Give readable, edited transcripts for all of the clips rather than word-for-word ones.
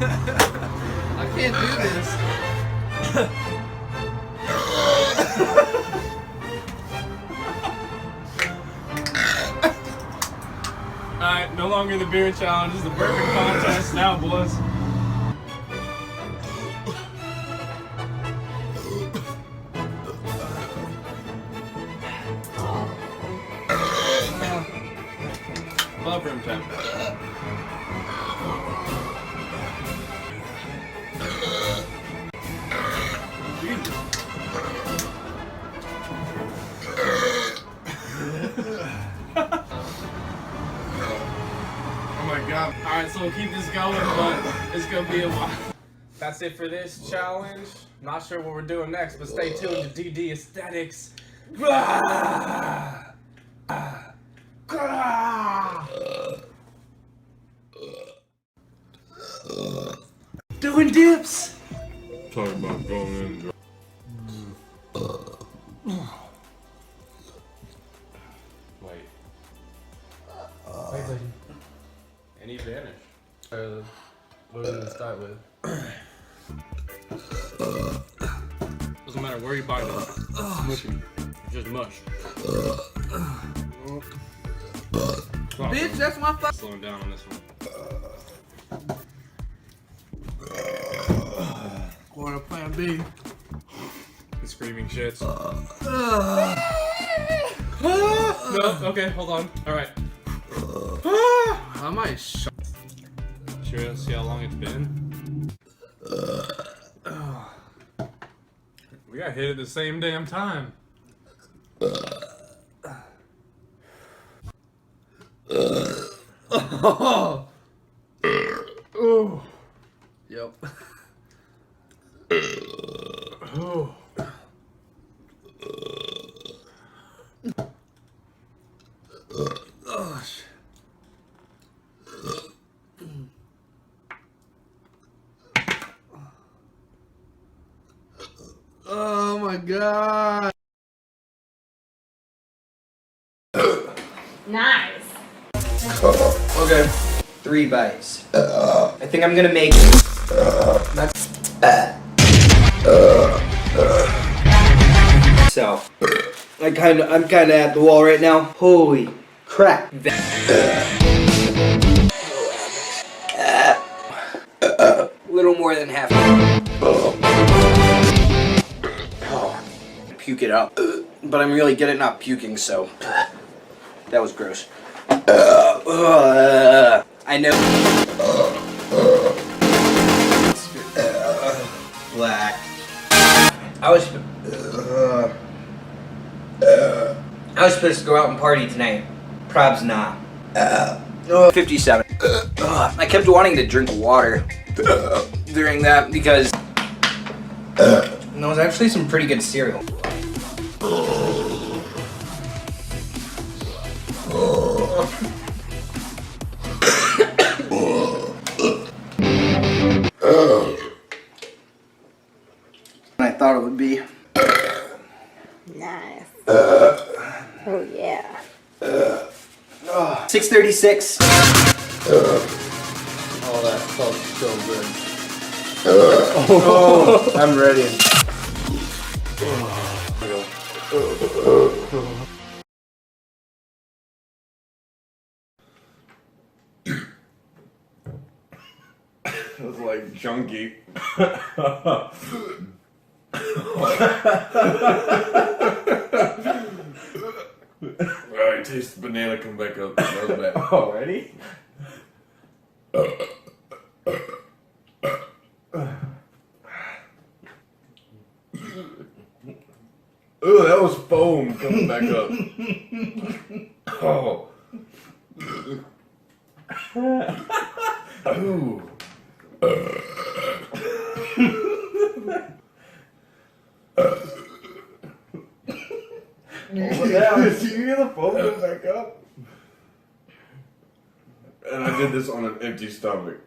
I can't do this. Alright, no longer the beer challenge, it's the burping contest now, boys. Love room temp. Oh my god. Alright, so we'll keep this going, but it's gonna be a while. That's it for this challenge. Not sure what we're doing next, but stay tuned to DDAesthetics. Doing dips. Talking about going in. Wait. And he vanished. What are we gonna start with? Doesn't matter where you bite it. It's mushy. It's just mush. Bitch, that's my fuck. Slowing down on this one. Going to plan B. The screaming shits. No, okay, hold on. Alright. I might shut. Should we see how long it's been? We got hit at the same damn time. Oh. Yep. Oh. Oh my god. Nice. Okay. 3 bites. I think I'm gonna make it. So, I'm kinda at the wall right now. Holy crap. Little more than half. Puke it up. But I'm really good at not puking, so that was gross. I know. Black. I was supposed to go out and party tonight. Probs nah. 57. I kept wanting to drink water during that because there was actually some pretty good cereal. I thought it would be. Nice. Oh yeah. 6:36. Oh, that felt so good. Oh, I'm ready. It was like junky. Alright, taste the banana, come back up. Already? Ooh, that was foam coming back up. Oh. Ooh. Did you hear the foam come back up? And I did this on an empty stomach.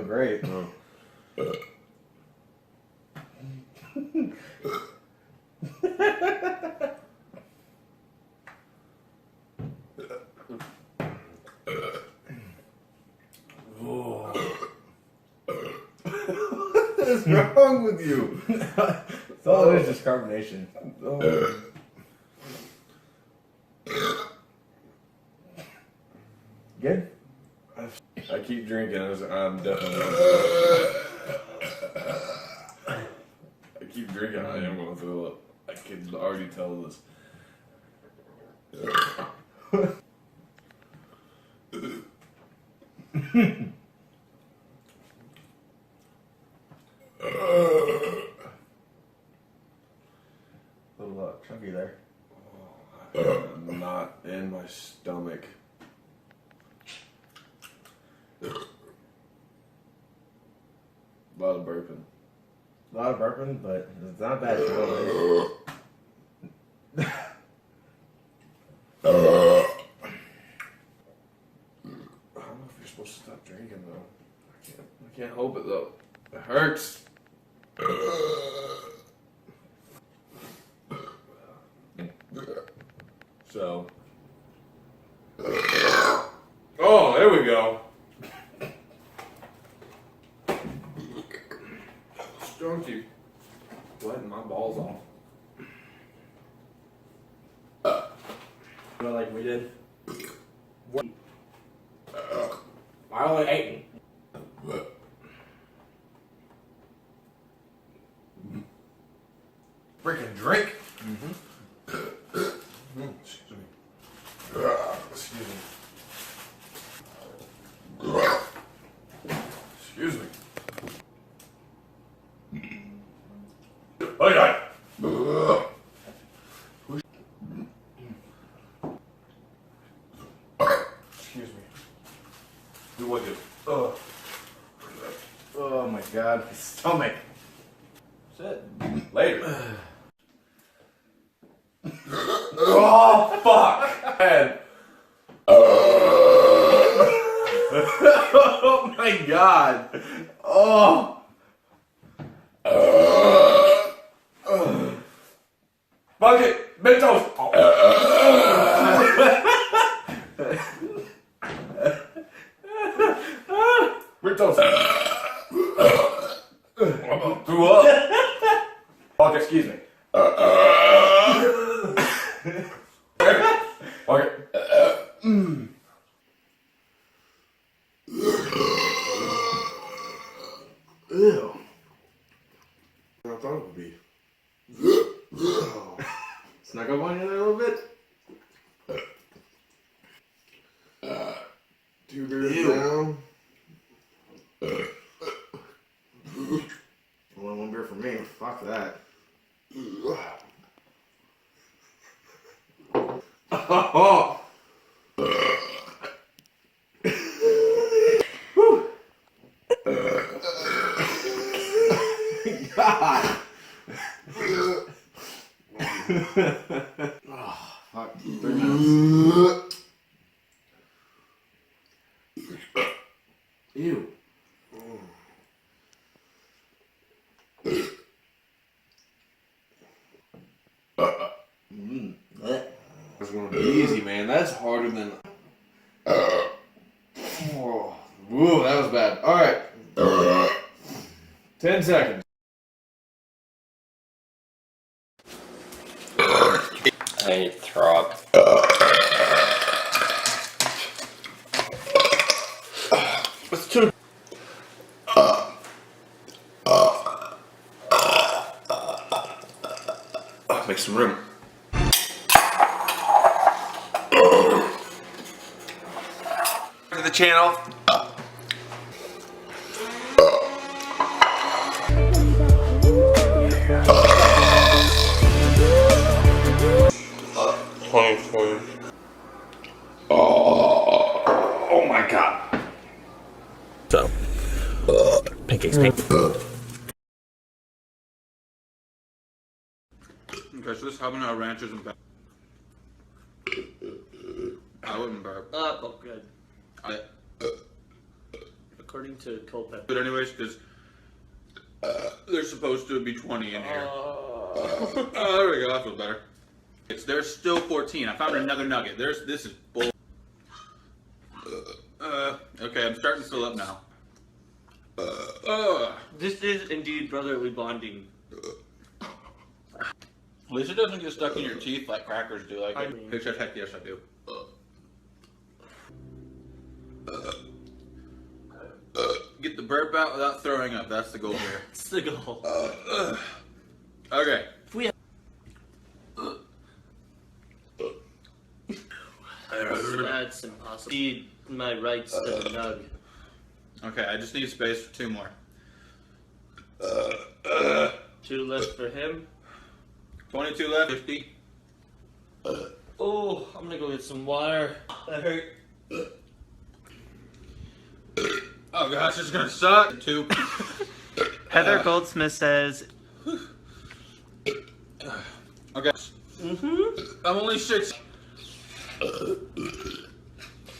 Great. Oh. wrong with you? It's all it is, just carbonation. Oh. Good? I keep drinking. I'm definitely. I keep drinking. I am going to throw up. I can already tell this. A little chunky there. Not in my stomach. A lot of burping. A lot of burping, but it's not bad. For I don't know if you're supposed to stop drinking though. I can't help it though. It hurts. So. Oh, there we go. Strunky. Sweating my balls off. Not like we did. I only ate. Freaking drink. Excuse me. Excuse me. Excuse me. Hey, excuse me. Do what you. Oh my god, my stomach. That's it. Later. Oh, fuck! Man. Oh my god. Oh. Bucket! Mentos! Mentos! Threw up! Bucket, excuse me. Bucket. Ew. I thought it would be. Snuck up on you there a little bit? 2 beers down. Only one beer for me. Fuck that. Oh. God. Oh, fuck. 3 minutes. Ew. That's gonna be easy, man. That's harder than. Oh. Whoa, that was bad. All right. 10 seconds. I need to throw up. Let's do. Let's make some room. To the channel. Oh my god. So, pancakes. Okay, so this habanero ranch isn't bad. I wouldn't burp. Oh, good. According to cold pepper. But anyways, because there's supposed to be 20 in here. Oh, there we go. That feels better. There's still 14. I found another nugget. This is bull. Okay, I'm starting to fill up now. This is indeed brotherly bonding. At least it doesn't get stuck in your teeth like crackers do. Like, except heck yes, I do. Get the burp out without throwing up. That's the goal here. That's the goal. Okay. That's impossible. Need my rights to the nug. Okay, I just need space for 2 more. 2 left for him. 22 left. 50. Oh, I'm gonna go get some water. That hurt. Oh gosh, this is gonna suck. 2. Heather Goldsmith says, Okay. I'm only 6.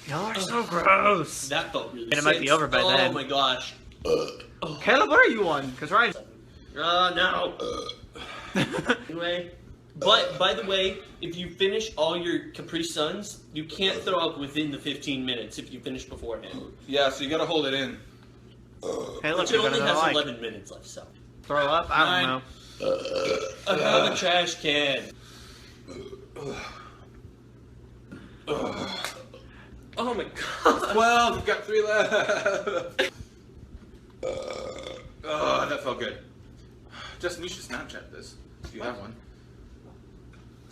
y'all are so gross. That felt really And it might be over by then. Oh my gosh. Caleb, what are you on? Because Ryan. No. Anyway, but by the way, if you finish all your Capri Suns, you can't throw up within the 15 minutes if you finish beforehand. Yeah, so you gotta hold it in. Hey, look, Which you're only gonna has like 11 minutes left, so. throw up. I don't 9. know. I have a trash can. Oh my god. 12. You've got 3 left. Oh, that felt good. Justin, you should Snapchat this if you have one.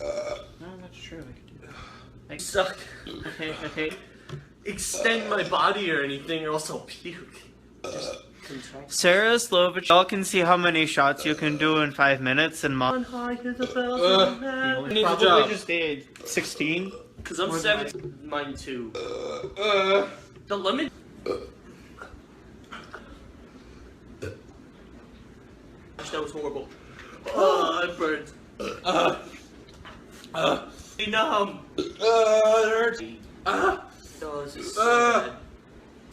No, that's true. I could do Suck. Okay. Extend my body or anything, or else I'll puke. Just contract. Sarah Slovich, y'all can see how many shots you can do in 5 minutes, and On high to the bells Needs a probably job. just did 16. Because I'm 7. Mine too. The lemon. That was horrible. Oh, it burns. Numb. It hurts. Oh, this is so bad.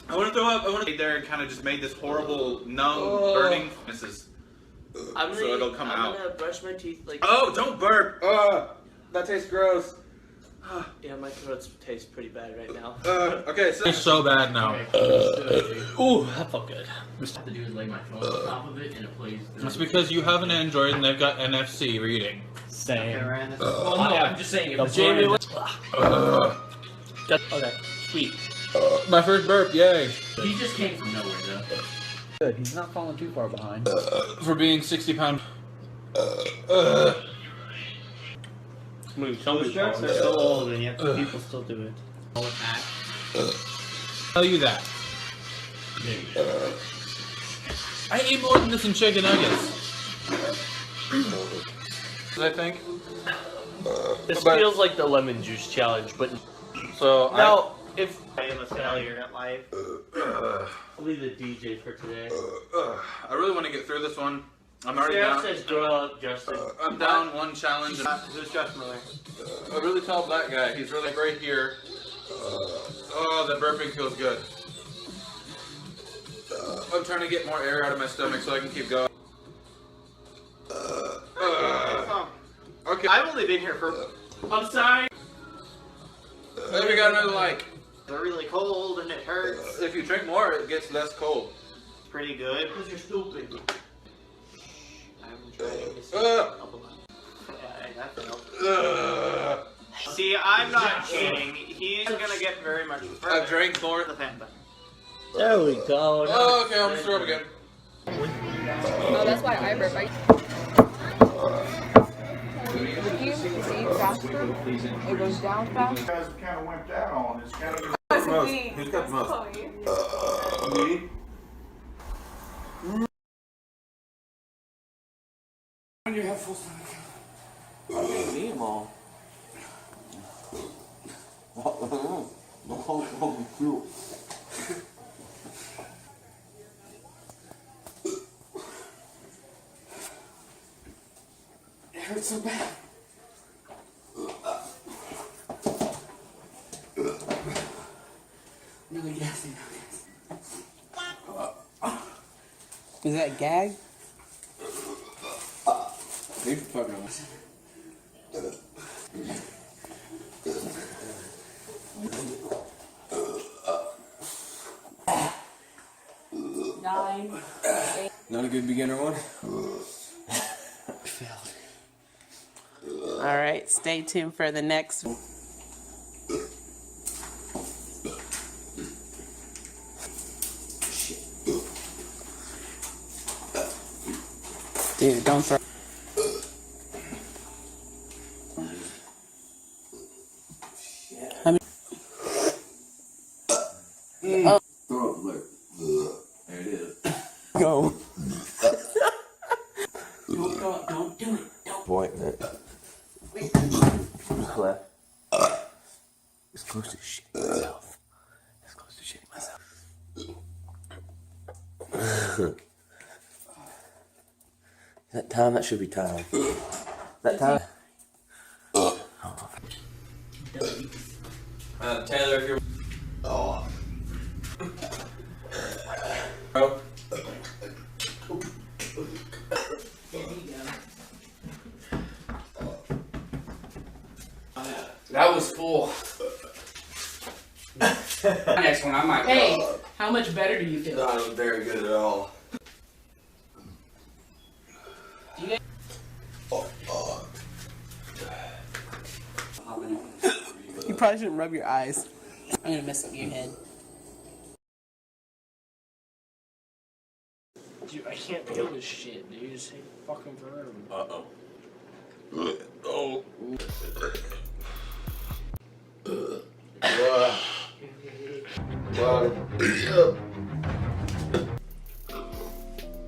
I want to throw up. I want to. There and kind of just made this horrible, numb, burning. So it'll come out. I'm gonna brush my teeth like. Oh, don't burp. That tastes gross. Yeah, my throat tastes pretty bad right now. Okay, so it's so bad now. Ooh, that felt good. Have to do is lay my phone on top of it and it plays. It's because you have an Android and they've got NFC reading. Same. Well, no, I'm just saying. If Jamie, Jamie, okay, sweet. My first burp, yay. he just came from nowhere, though. Good, he's not falling too far behind. For being 60 pounds. Some of the jokes are so old and yet people still do it. Tell you that. I ate more than this in chicken nuggets. I think. This feels like the lemon juice challenge, but So now if I am a failure at life. I'll be the DJ for today. I really want to get through this one. I'm already Sarah down. says grow up, Justin. I'm down 1 challenge. Who's Josh Miller? A really tall black guy. He's really right here. Oh, the burping feels good. I'm trying to get more air out of my stomach so I can keep going. Okay. I've only been here for. I'm sorry. Then we got another like. They're really cold and it hurts. If you drink more, it gets less cold. It's pretty good. Because you're stupid. I'm trying to see. Yeah, that failed. See, I'm not cheating. He's gonna get very much further. I've drank more. The fan button. There we go. Oh, okay, I'm gonna throw up again. Oh, that's why I burp. If you see faster, it goes down fast. You guys kind of went down on this. Kind of. Who's got the most? Me? When you have full stomach. I can't eat them all. It hurts so bad. Really gassy now. Is that gag? You fucking. 9, 8. Not a good beginner one. All right, stay tuned for the next one. Dude, don't throw. How many? Oh. Throw up alert. There it is. Go. Don't do it. Don't. Point, man. Left. It's close to shitting myself. It's close to shitting myself. That time, that should be time. That time. Taylor, if you're. Oh. Bro. That was full. Next one, I might. Hey, how much better do you feel? Not very good at all. You probably shouldn't rub your eyes. I'm gonna mess up your head. Dude, I can't peel this shit, dude. It's taking fucking forever. Uh-oh. Oh.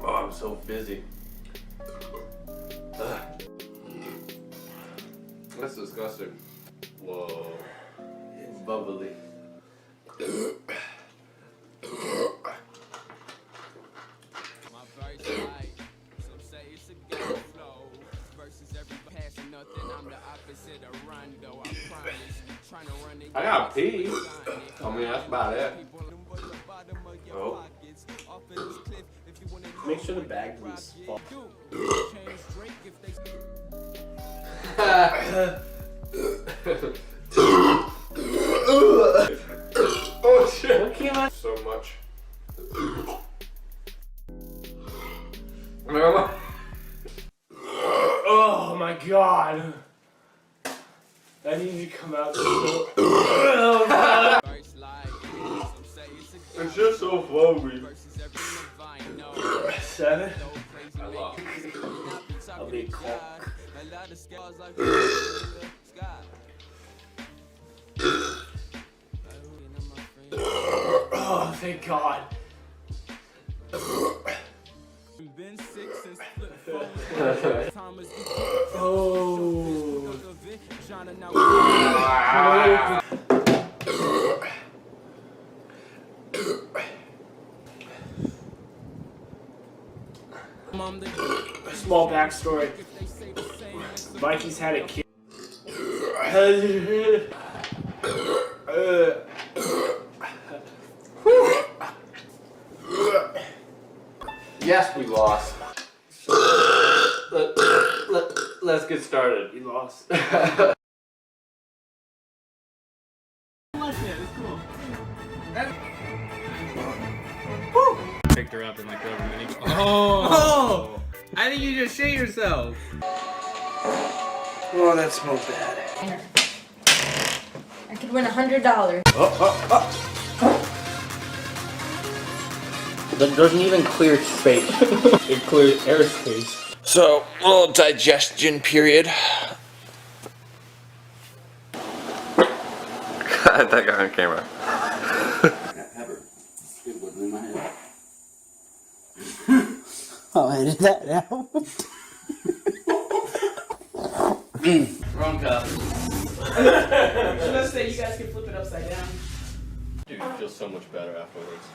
Oh, I'm so busy. That's disgusting. Whoa. It's bubbly. I got pee. I mean, that's about it. Oh. Make sure the bag is full. Oh shit. What came out? So much. Oh my god. That needs to come out. It's just so flowy. 7. I lost. A big cock. Oh, thank God. Small backstory. Mikey's had a kid. Yes, we lost. Let's get started. We lost. Picked her up in like whatever mini. Oh! I think you just shit yourself. Oh, that smells bad. I could win $100. That doesn't even clear space. It clears airspace. So, a little digestion period. Got that guy on camera. I'll edit that out. Wrong cup. Let's say you guys can flip it upside down. Dude, it feels so much better afterwards.